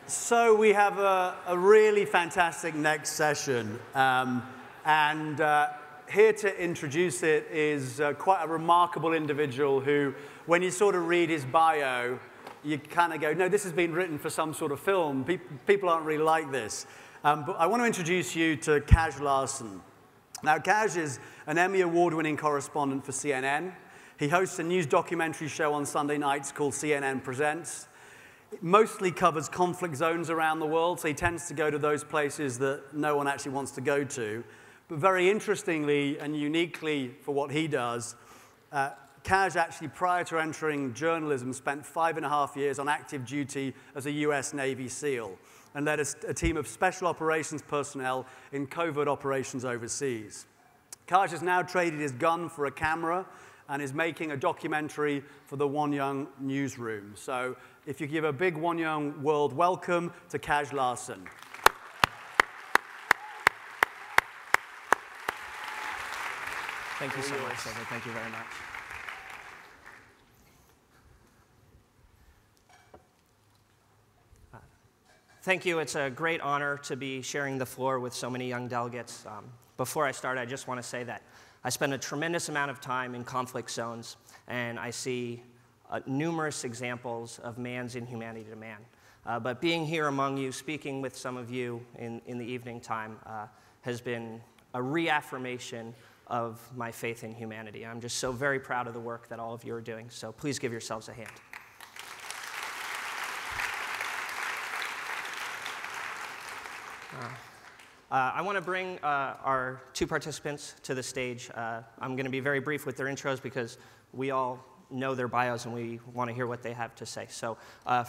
So we have a really fantastic next session, and here to introduce it is quite a remarkable individual who, when you sort of read his bio, you kind of go, no, this has been written for some sort of film. People aren't really like this. But I want to introduce you to Kaj Larsen. Now, Kaj is an Emmy Award-winning correspondent for CNN. He hosts a news documentary show on Sunday nights called CNN Presents. It mostly covers conflict zones around the world, so he tends to go to those places that no one actually wants to go to. But very interestingly and uniquely for what he does, Kaj actually, prior to entering journalism, spent 5.5 years on active duty as a US Navy SEAL and led a team of special operations personnel in covert operations overseas. Kaj has now traded his gun for a camera and is making a documentary for the Wonyoung newsroom. So if you give a big Wonyoung world welcome to Kaj Larsen. Thank you so much, Silver. Thank you very much. Thank you. It's a great honor to be sharing the floor with so many young delegates. Before I start, I just want to say that I spend a tremendous amount of time in conflict zones, and I see numerous examples of man's inhumanity to man. But being here among you, speaking with some of you in the evening time, has been a reaffirmation of my faith in humanity. I'm just so very proud of the work that all of you are doing, so please give yourselves a hand. I want to bring our two participants to the stage. I'm going to be very brief with their intros because we all know their bios and we want to hear what they have to say. So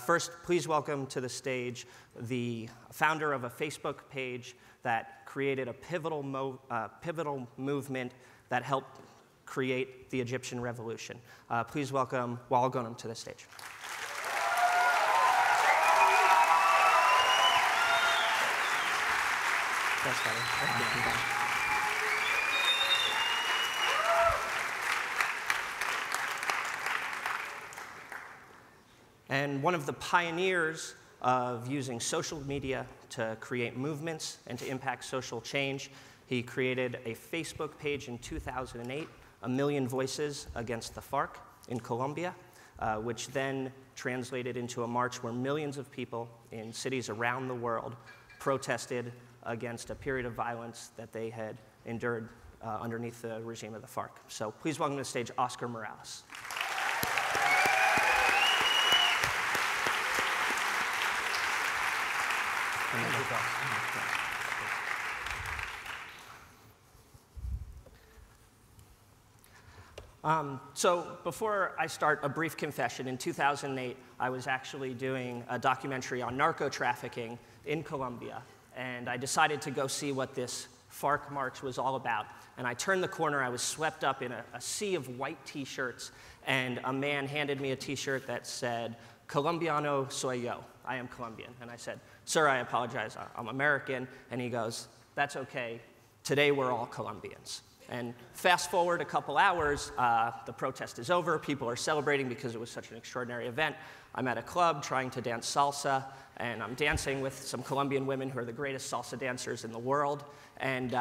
first, please welcome to the stage the founder of a Facebook page that created a pivotal movement that helped create the Egyptian revolution. Please welcome Wael Ghonim to the stage. Thanks, buddy. And one of the pioneers of using social media to create movements and to impact social change, he created a Facebook page in 2008, A Million Voices Against the FARC in Colombia, which then translated into a march where millions of people in cities around the world protested against a period of violence that they had endured underneath the regime of the FARC. So please welcome to the stage Oscar Morales. So before I start, a brief confession. In 2008, I was actually doing a documentary on narco-trafficking in Colombia, and I decided to go see what this FARC march was all about. And I turned the corner, I was swept up in a sea of white t-shirts, and a man handed me a t-shirt that said, "Colombiano soy yo," I am Colombian. And I said, "Sir, I apologize, I'm American." And he goes, "That's okay, today we're all Colombians." And fast forward a couple hours, the protest is over, people are celebrating because it was such an extraordinary event. I'm at a club trying to dance salsa, and I'm dancing with some Colombian women who are the greatest salsa dancers in the world, and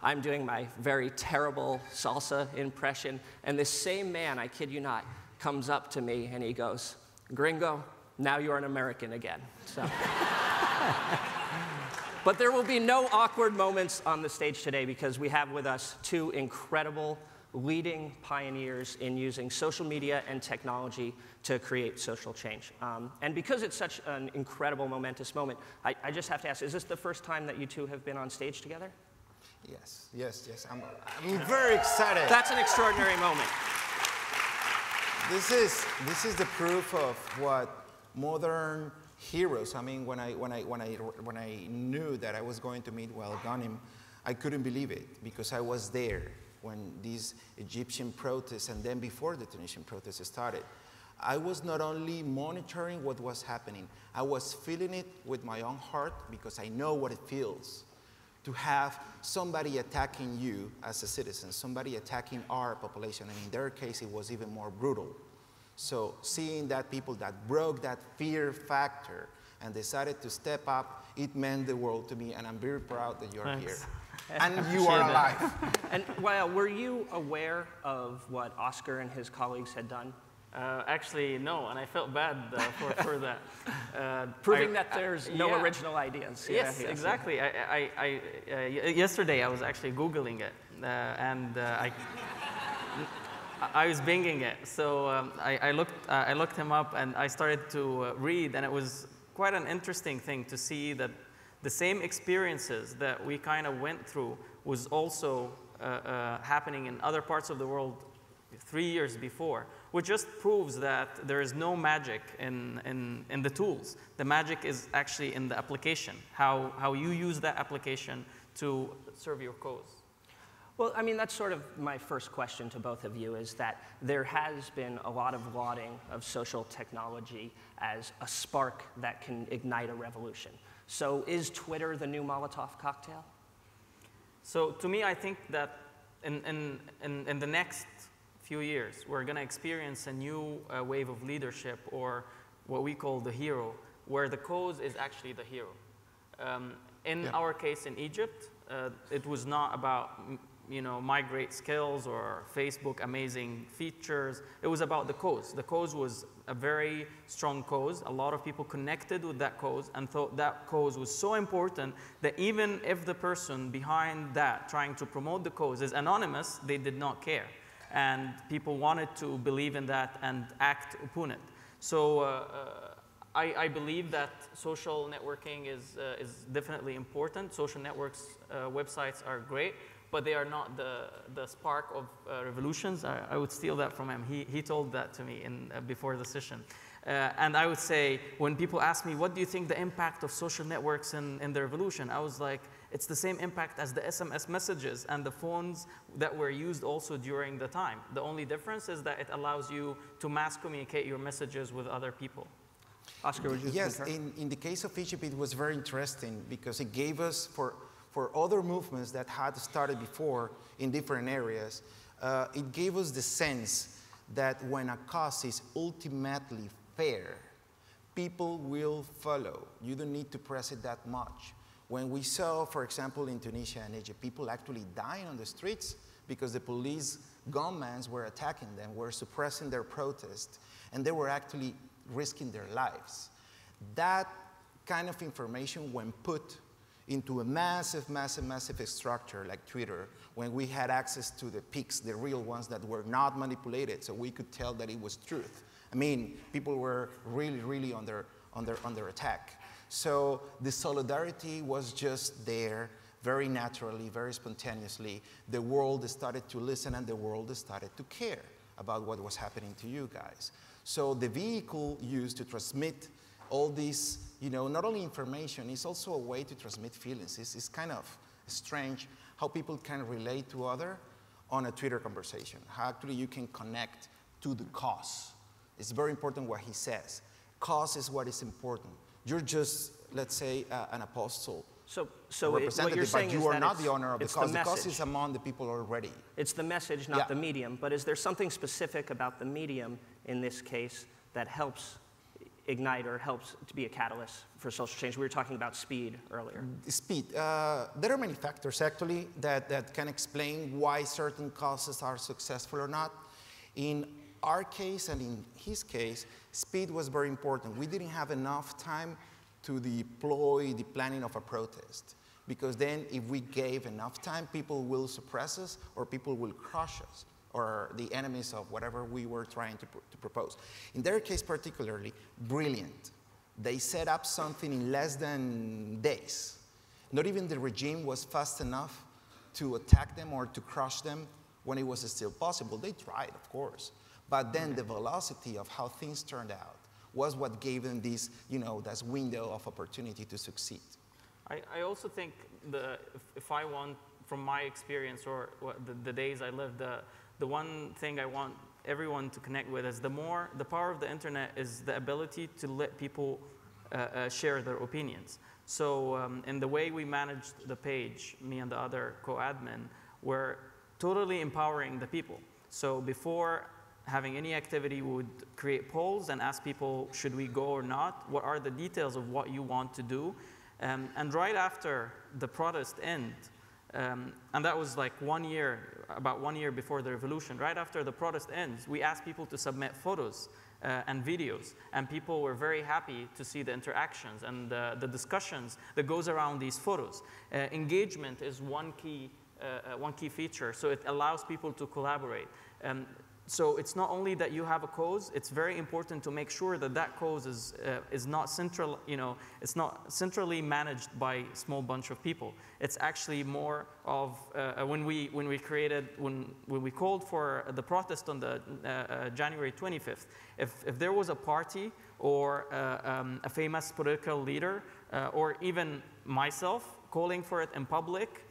I'm doing my very terrible salsa impression, and this same man, I kid you not, comes up to me and he goes, "Gringo, now you're an American again." So. But there will be no awkward moments on the stage today because we have with us two incredible leading pioneers in using social media and technology to create social change. And because it's such an incredible, momentous moment, I just have to ask, is this the first time that you two have been on stage together? Yes. I'm very excited. That's an extraordinary moment. This is the proof of what modern heroes. I mean, when I knew that I was going to meet Wael Ghonim, I couldn't believe it because I was there when these Egyptian protests and then before the Tunisian protests started. I was not only monitoring what was happening, I was feeling it with my own heart because I know what it feels to have somebody attacking you as a citizen, somebody attacking our population, and in their case it was even more brutal. So seeing that people that broke that fear factor and decided to step up, it meant the world to me, and I'm very proud that you're here. Thanks. And you are alive. And Wael, were you aware of what Oscar and his colleagues had done? Actually, no, and I felt bad for that. Proving that there's no yeah. original ideas. Yes, exactly. Yesterday I was actually Googling it, and I was binging it. So I looked him up, and I started to read, and it was quite an interesting thing to see that the same experiences that we kind of went through was also happening in other parts of the world 3 years before, which just proves that there is no magic in the tools. The magic is actually in the application, how you use that application to serve your cause. Well, I mean, that's sort of my first question to both of you, is that there has been a lot of lauding of social technology as a spark that can ignite a revolution. So is Twitter the new Molotov cocktail? So to me, I think that in the next few years, we're going to experience a new wave of leadership, or what we call the hero, where the cause is actually the hero. In our case in Egypt, it was not about my great skills or Facebook amazing features. It was about the cause. The cause was a very strong cause. A lot of people connected with that cause and thought that cause was so important that even if the person behind that trying to promote the cause is anonymous, they did not care. And people wanted to believe in that and act upon it. So I believe that social networking is definitely important. Social networks, websites are great, but they are not the spark of revolutions. I would steal that from him. He told that to me before the session. And I would say, when people ask me, what do you think the impact of social networks in the revolution? I was like, it's the same impact as the SMS messages and the phones that were used also during the time. The only difference is that it allows you to mass communicate your messages with other people. Oscar, would you Yes, concur? in the case of Egypt, it was very interesting because it gave us, for other movements that had started before in different areas, it gave us the sense that when a cause is ultimately fair, people will follow. You don't need to press it that much. When we saw, for example, in Tunisia and Egypt, people actually dying on the streets because the police gunmen were attacking them, were suppressing their protest, and they were actually risking their lives. That kind of information, when put into a massive, massive, massive structure like Twitter, when we had access to the pics, the real ones that were not manipulated, so we could tell that it was truth. I mean, people were really, really under attack. So the solidarity was just there, very naturally, very spontaneously. The world started to listen, and the world started to care about what was happening to you guys. So the vehicle used to transmit all this, not only information, it's also a way to transmit feelings. It's kind of strange how people can relate to other on a Twitter conversation. How actually you can connect to the cause. It's very important what he says. Cause is what is important. You're just, let's say, an apostle. So representative, what you're saying but you is are that not the owner of the cause. The cause message. is among the people already. It's the message, not the medium. But is there something specific about the medium in this case that helps ignite or helps to be a catalyst for social change? We were talking about speed earlier. Speed. There are many factors, actually, that can explain why certain causes are successful or not. In our case and in his case, speed was very important. We didn't have enough time to deploy the planning of a protest, because then if we gave enough time, people will suppress us or people will crush us, or the enemies of whatever we were trying to propose. In their case particularly, brilliant. They set up something in less than days. Not even the regime was fast enough to attack them or to crush them when it was still possible. They tried, of course. But then the velocity of how things turned out was what gave them this, this window of opportunity to succeed. I also think if I want, from my experience or the days I lived, the one thing I want everyone to connect with is the power of the internet is the ability to let people share their opinions. So in the way we managed the page, me and the other co-admin, we're totally empowering the people. So before having any activity, we would create polls and ask people, should we go or not? What are the details of what you want to do? And right after the protest end, and that was like about 1 year before the revolution, right after the protest ends, we asked people to submit photos and videos, and people were very happy to see the interactions and the discussions that goes around these photos. Engagement is one key feature, so it allows people to collaborate. So it's not only that you have a cause, it's very important to make sure that that cause is not central, it's not centrally managed by a small bunch of people. It's actually more of when we called for the protest on the January 25th. If there was a party or a famous political leader or even myself calling for it in public,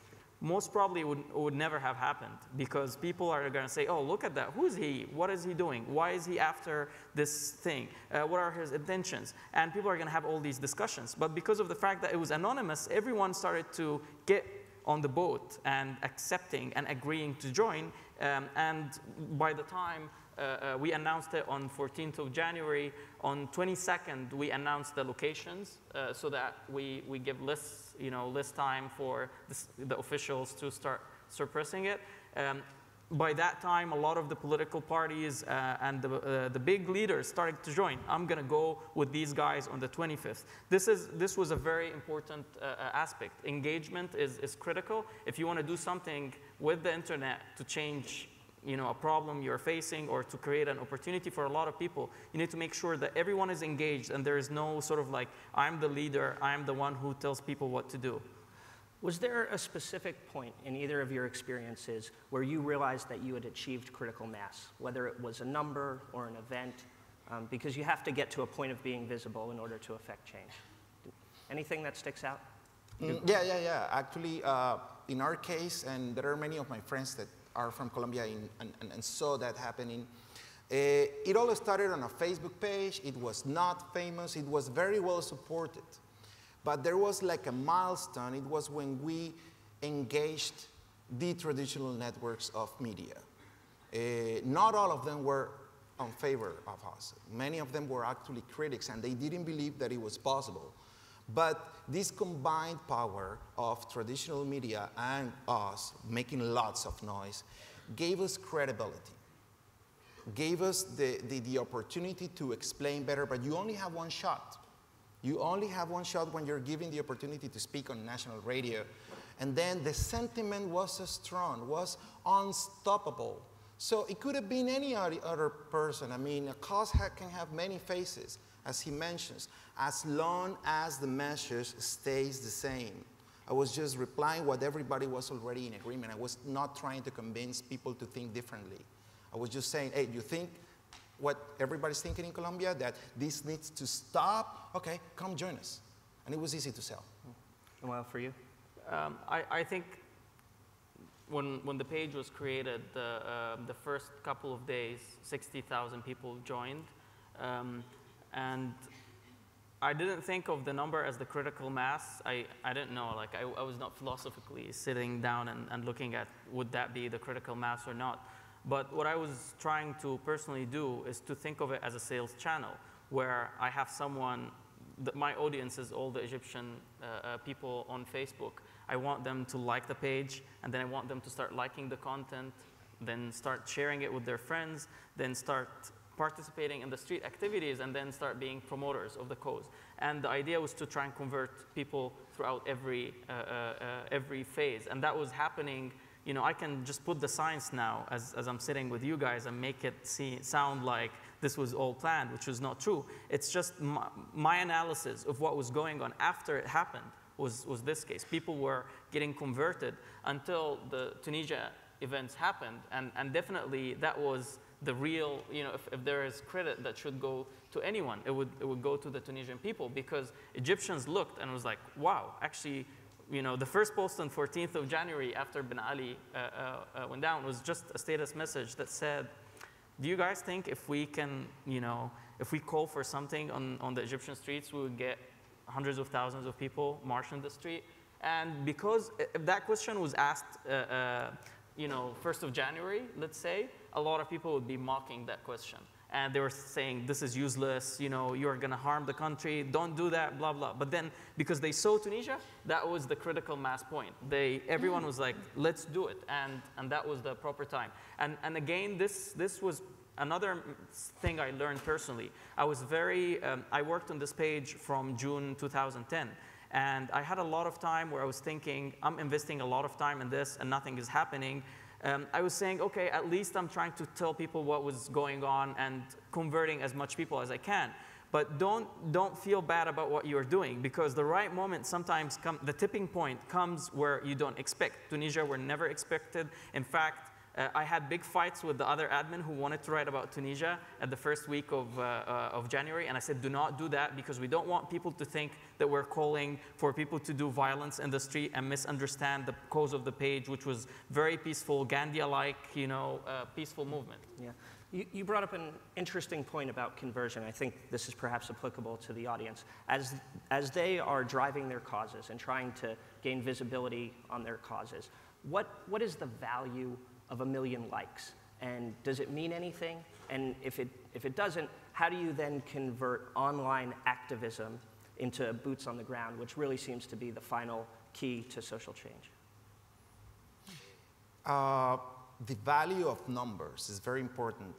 most probably would never have happened, because people are going to say, oh, look at that. Who is he? What is he doing? Why is he after this thing? What are his intentions? And people are going to have all these discussions. But because of the fact that it was anonymous, everyone started to get on the boat and accepting and agreeing to join. And by the time we announced it on 14th of January, on 22nd, we announced the locations so that we give less time for the officials to start suppressing it. By that time, a lot of the political parties and the big leaders started to join. I'm going to go with these guys on the 25th. This was a very important aspect. Engagement is critical. If you want to do something with the internet to change a problem you're facing or to create an opportunity for a lot of people, you need to make sure that everyone is engaged and there is no sort of like, I'm the leader, I'm the one who tells people what to do. Was there a specific point in either of your experiences where you realized that you had achieved critical mass, whether it was a number or an event? Because you have to get to a point of being visible in order to affect change. Anything that sticks out? Yeah. Actually, in our case, and there are many of my friends that are from Colombia and saw that happening. It all started on a Facebook page. It was not famous. It was very well supported. But there was like a milestone. It was when we engaged the traditional networks of media. Not all of them were in favor of us. Many of them were actually critics, and they didn't believe that it was possible. But this combined power of traditional media and us making lots of noise gave us credibility, gave us the opportunity to explain better, but you only have one shot. You only have one shot when you're given the opportunity to speak on national radio. And then the sentiment was so strong, was unstoppable. So it could have been any other person. I mean, a cause can have many faces, as he mentions, as long as the message stays the same. I was just replying what everybody was already in agreement. I was not trying to convince people to think differently. I was just saying, hey, you think what everybody's thinking in Colombia, that this needs to stop? Okay, come join us. And it was easy to sell. Well, for you? I think when the page was created, the first couple of days, 60,000 people joined. And I didn't think of the number as the critical mass. I didn't know, like I was not philosophically sitting down and looking at would that be the critical mass or not. But what I was trying to personally do is to think of it as a sales channel where I have someone, my audience is all the Egyptian people on Facebook. I want them to like the page, and then I want them to start liking the content, then start sharing it with their friends, then start participating in the street activities, and then start being promoters of the cause. And the idea was to try and convert people throughout every phase. And that was happening. I can just put the science now as I'm sitting with you guys and make it sound like this was all planned, which was not true. It's just my analysis of what was going on after it happened was this case. People were getting converted until the Tunisia events happened. And definitely that was the real, if there is credit that should go to anyone, it would go to the Tunisian people, because Egyptians looked and was like, wow, actually, the first post on 14th of January after Ben Ali went down was just a status message that said, do you guys think if we can, if we call for something on the Egyptian streets, we would get hundreds of thousands of people march on the street? And because that question was asked 1st of January, let's say, a lot of people would be mocking that question. And they were saying, this is useless, you're going to harm the country, don't do that, blah, blah. But then, because they saw Tunisia, that was the critical mass point. Everyone was like, let's do it. And that was the proper time. And again, this was another thing I learned personally. I worked on this page from June 2010. And I had a lot of time where I was thinking, I'm investing a lot of time in this and nothing is happening. I was saying, okay, at least I'm trying to tell people what was going on and converting as much people as I can. But don't feel bad about what you're doing, because the right moment sometimes the tipping point comes where you don't expect. Tunisia were never expected. In fact, I had big fights with the other admin who wanted to write about Tunisia at the first week of January, and I said, do not do that, because we don't want people to think that we're calling for people to do violence in the street and misunderstand the cause of the page, which was very peaceful, Gandhi-like, peaceful movement. Yeah. You brought up an interesting point about conversion. I think this is perhaps applicable to the audience. As they are driving their causes and trying to gain visibility on their causes, what is the value of 1 million likes? And does it mean anything? And if it doesn't, how do you then convert online activism into boots on the ground, which really seems to be the final key to social change? The value of numbers is very important,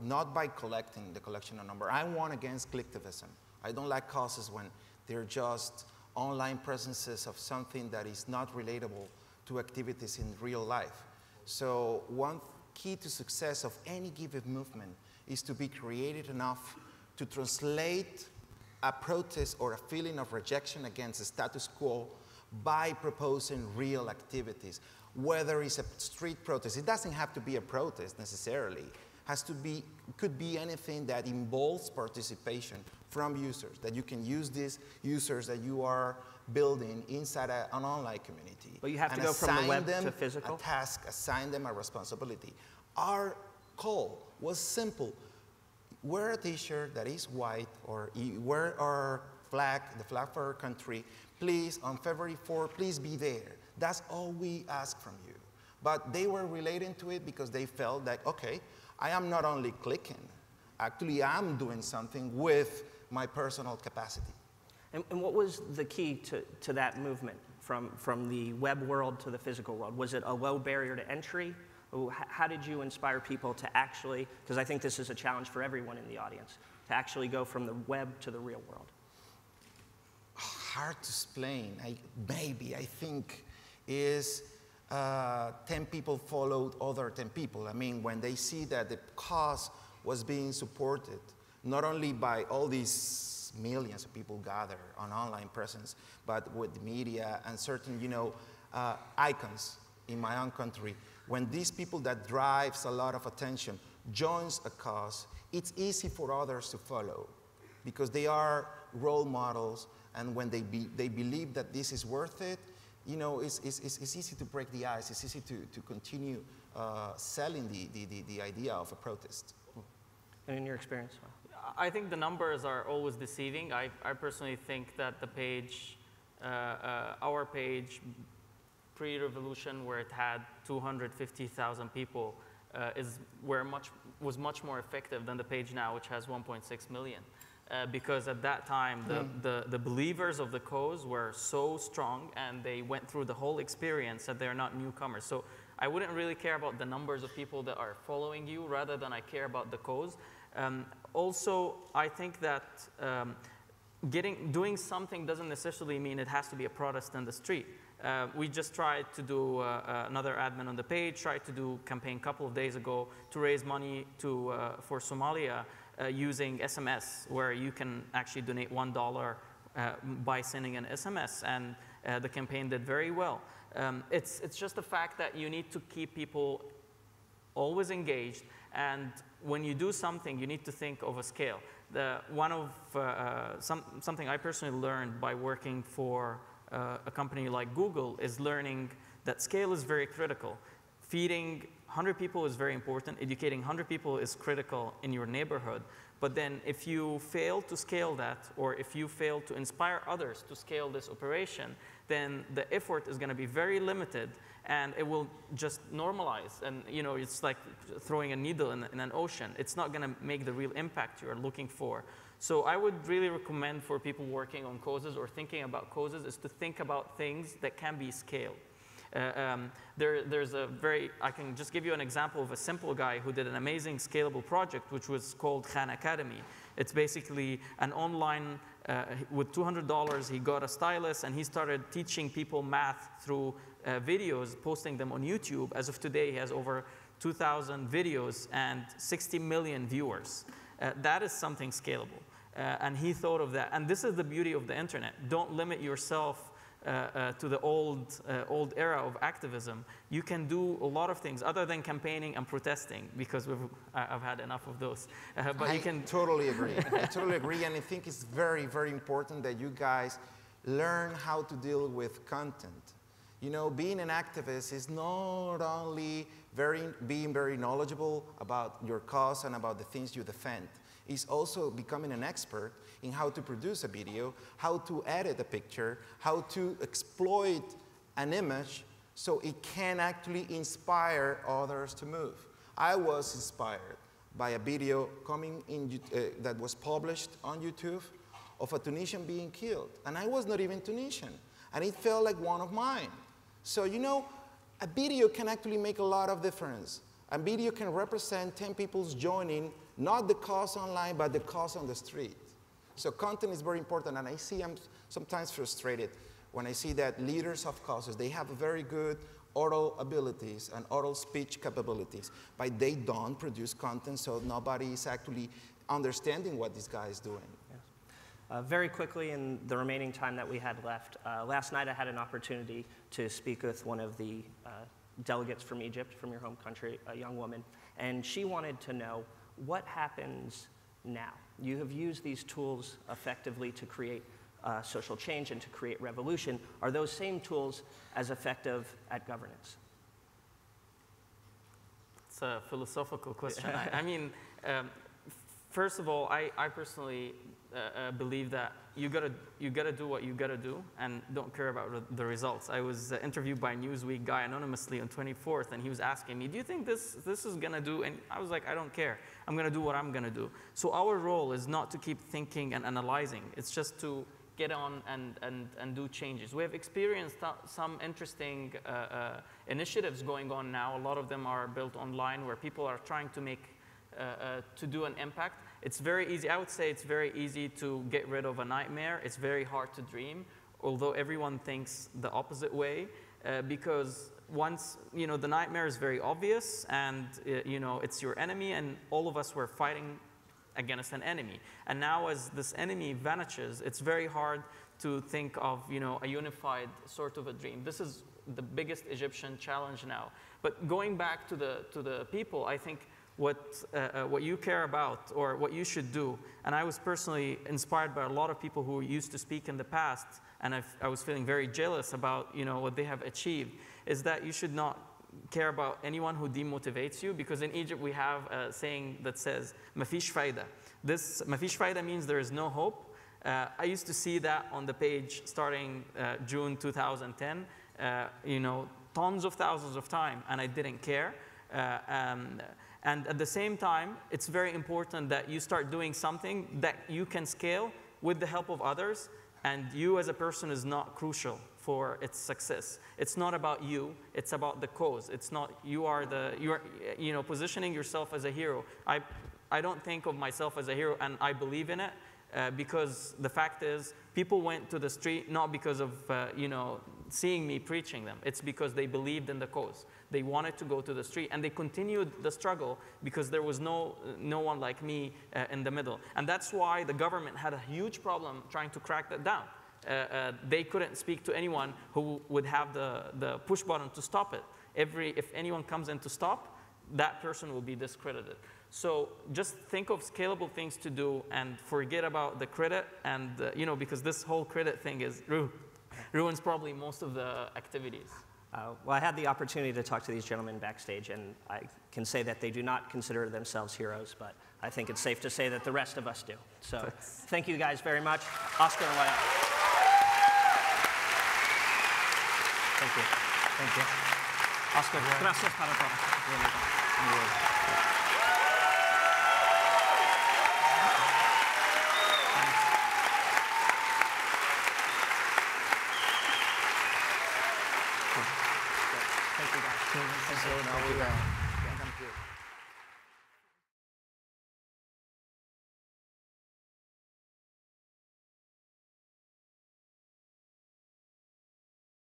not by collecting the collection of numbers. I warn against clicktivism. I don't like causes when they're just online presences of something that is not relatable to activities in real life. So one key to success of any given movement is to be creative enough to translate a protest or a feeling of rejection against the status quo by proposing real activities. Whether it's a street protest, it doesn't have to be a protest necessarily. Could be anything that involves participation from users, that you can use these users that you are building inside an online community. But you have to go from the web to physical? A task, assign them a responsibility. Our call was simple. Wear a t-shirt that is white, or wear our flag, the flag for our country. Please, on February 4th, please be there. That's all we ask from you. But they were relating to it because they felt that, okay, I am not only clicking, actually I'm doing something with my personal capacity. And what was the key to that movement from the web world to the physical world? Was it a low barrier to entry? How did you inspire people to actually, because I think this is a challenge for everyone in the audience, to actually go from the web to the real world? Hard to explain. I think is 10 people followed other 10 people. I mean, when they see that the cause was being supported, not only by all these millions of people gather on online presence, but with the media and certain, icons in my own country. When these people that drives a lot of attention joins a cause, it's easy for others to follow because they are role models, and when they believe that this is worth it, it's easy to break the ice. It's easy to continue selling the idea of a protest. And in your experience? I think the numbers are always deceiving. I personally think that the page, our page, pre-revolution, where it had 250,000 people, was much more effective than the page now, which has 1.6 million. Because at that time, the believers of the cause were so strong, and they went through the whole experience that they're not newcomers. So I wouldn't really care about the numbers of people that are following you, rather than I care about the cause. Also, I think that doing something doesn't necessarily mean it has to be a protest in the street. We just tried to do, another admin on the page tried to do a campaign a couple of days ago to raise money for Somalia using SMS, where you can actually donate $1 by sending an SMS, and the campaign did very well. It's just the fact that you need to keep people always engaged, and when you do something, you need to think of a scale. Something I personally learned by working for a company like Google is learning that scale is very critical. Feeding 100 people is very important. Educating 100 people is critical in your neighborhood. But then if you fail to scale that, or if you fail to inspire others to scale this operation, then the effort is going to be very limited, and it will just normalize. And it's like throwing a needle in an ocean. It's not going to make the real impact you're looking for. So I would really recommend for people working on causes or thinking about causes is to think about things that can be scaled. I can just give you an example of a simple guy who did an amazing scalable project, which was called Khan Academy. It's basically an online, with $200, he got a stylus and he started teaching people math through videos, posting them on YouTube. As of today, he has over 2,000 videos and 60 million viewers. That is something scalable. And he thought of that. And this is the beauty of the internet. Don't limit yourself to the old era of activism. You can do a lot of things other than campaigning and protesting, because I've had enough of those. But you can totally agree. I totally agree, and I think it's very, very important that you guys learn how to deal with content. Being an activist is not only being very knowledgeable about your cause and about the things you defend. It's also becoming an expert in how to produce a video, how to edit a picture, how to exploit an image so it can actually inspire others to move. I was inspired by a video that was published on YouTube of a Tunisian being killed. And I was not even Tunisian. And it felt like one of mine. So, a video can actually make a lot of difference. A video can represent 10 people's joining, not the cause online, but the cause on the street. So content is very important, and I'm sometimes frustrated when I see that leaders of causes, they have very good oral abilities and oral speech capabilities, but they don't produce content, so nobody is actually understanding what this guy is doing. Yes. Very quickly, in the remaining time that we had left, last night I had an opportunity to speak with one of the delegates from Egypt, from your home country, a young woman, and she wanted to know what happens now. You have used these tools effectively to create social change and to create revolution. Are those same tools as effective at governance? It's a philosophical question. I mean, first of all, I personally believe that you gotta do what you gotta do and don't care about the results. I was interviewed by a Newsweek guy anonymously on 24th, and he was asking me, do you think this is gonna do? And I was like, I don't care. I'm gonna do what I'm gonna do. So our role is not to keep thinking and analyzing. It's just to get on and do changes. We have experienced some interesting initiatives going on now. A lot of them are built online, where people are trying to make to do an impact. It's very easy. I would say it's very easy to get rid of a nightmare. It's very hard to dream, although everyone thinks the opposite way, because once, the nightmare is very obvious, and, it's your enemy, and all of us were fighting against an enemy. And now as this enemy vanishes, it's very hard to think of, a unified sort of a dream. This is the biggest Egyptian challenge now. But going back to the people, I think what you care about, or what you should do. And I was personally inspired by a lot of people who used to speak in the past, and I was feeling very jealous about what they have achieved, is that you should not care about anyone who demotivates you, because in Egypt we have a saying that says, "Mafish faida." This "Mafish faida" means there is no hope. I used to see that on the page starting June 2010, tons of thousands of times, and I didn't care. And at the same time, it's very important that you start doing something that you can scale with the help of others, and you as a person is not crucial for its success. It's not about you, it's about the cause. It's not, you are positioning yourself as a hero. I don't think of myself as a hero, and I believe in it, because the fact is, people went to the street not because of, seeing me preaching them. It's because they believed in the cause. They wanted to go to the street, and they continued the struggle because there was no one like me in the middle. And that's why the government had a huge problem trying to crack that down. They couldn't speak to anyone who would have the push button to stop it. If anyone comes in to stop, that person will be discredited. So just think of scalable things to do and forget about the credit, and because this whole credit thing ruins probably most of the activities. Well, I had the opportunity to talk to these gentlemen backstage, and I can say that they do not consider themselves heroes, but I think it's safe to say that the rest of us do. So thank you guys very much. Oscar and Wael. Thank you. Thank you. Oscar, gracias para todos. Thank you guys. So now we